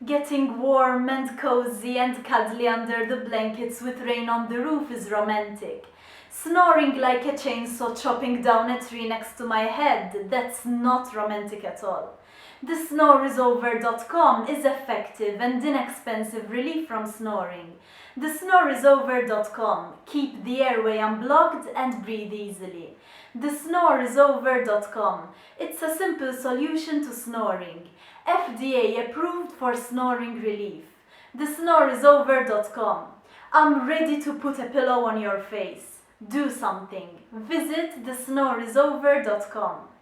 Getting warm and cozy and cuddly under the blankets with rain on the roof is romantic. Snoring like a chainsaw chopping down a tree next to my head, that's not romantic at all. The SNOREisover.com is effective and inexpensive relief from snoring. The SNOREisover.com. Keep the airway unblocked and breathe easily. The SNOREisover.com. It's a simple solution to snoring. FDA approved for snoring relief. The SNOREisover.com. I'm ready to put a pillow on your face. Do something. Visit the SNOREisover.com.